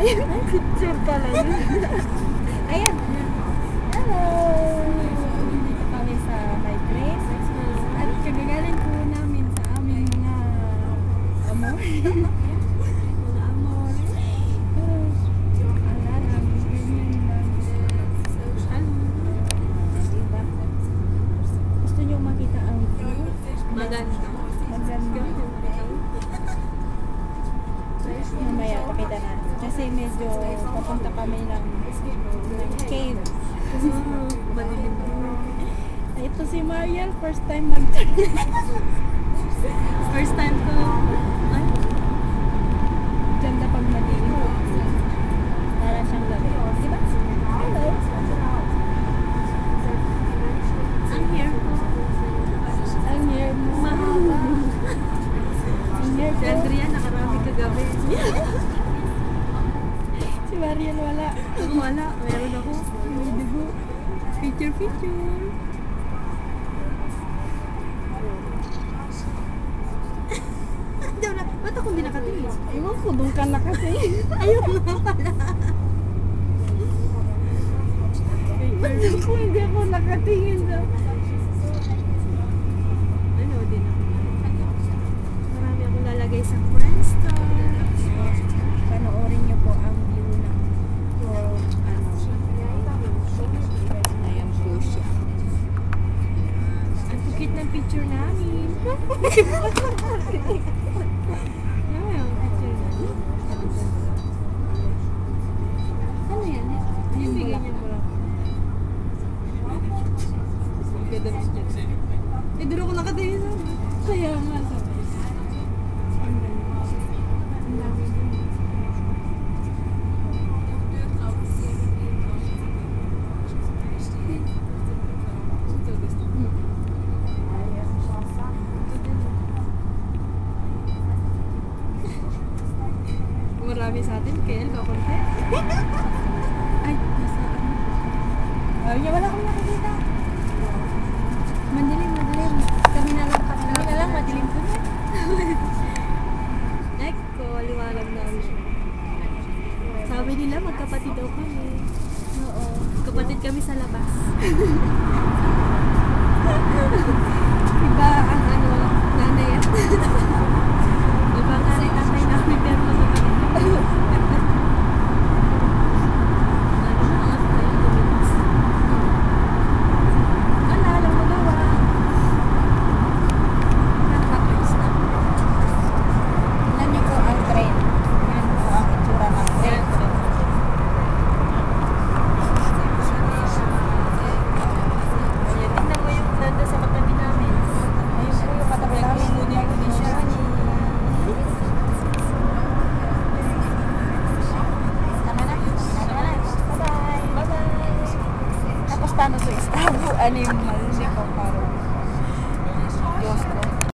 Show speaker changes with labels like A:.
A: Picture pala yun. Ayan. Hello! Dito kami sa my place. At kagagaling po namin sa aming mga amor. Mga amor. Ala namin. Ganyan lang. Diba? Gusto nyo makita ang view?
B: Maganda.
A: Maganda. Mamaya pakita natin. Kasi medyo papunta kami ng cave.
B: Madilim.
A: Ito si Mariel, first time mag-turn.
B: First time ko. Ay,
A: Ganda pag madilim. Para siyang gabi. Diba? Hello.
B: ang hair ko.
A: Ang hair mo.
B: Mahaba.
A: Ang hair
B: Si
A: ko.
B: Andrea nakarami kagabi.
A: Si Mariel wala.
B: Ako wala. Meron ako.
A: May dugo.
B: Picture. Daw na. Ba't ako hindi nakatingin?
A: Ewan ko, doon ka na kasi.
B: Ayun nga pala.
A: Ba't ako hindi ako nakatingin sa...
B: Ano din ako. Marami akong lalagay sa Friendster.
A: Panoorin niyo po ang view ng ayan po siya.
B: Ang cute ng picture namin. Ano yan? Yung bigay niya mo lang. Ang ganda ng picture. Eh, doon ako nakatingin sa
A: Kaya nga sabi.
B: Ang dami din. Ito gusto ko. Marami sa atin, kaya kakunti. Ay, nasa ano?
A: Ay, wala akong nakikita.
B: Madilim. Kami na lang kami
A: Kami na lang, madilim po niya.
B: Eko, liwanag namin. Sabi nila magkapatid daw kami.
A: Oo.
B: Kapatid kami sa labas.
A: Iba ang ano,
B: Nanay yan. Iba nga rin tatay namin pero magkapatid kami. Ano na nga tayo tumitas.
A: wala lang magawa.
B: Nakapayos na.
A: Tingnan niyo po ang train. Yan po ang itsura ng train.
B: Ayan, tingnan mo yung nanda sa katabi namin.
A: Ayun po yung katabi namin.
B: Nagmumuni siya.
A: Tama na. Bye-bye.
B: Bye-bye.
A: Tapos paano to? Istabo animal. Hindi ko paro.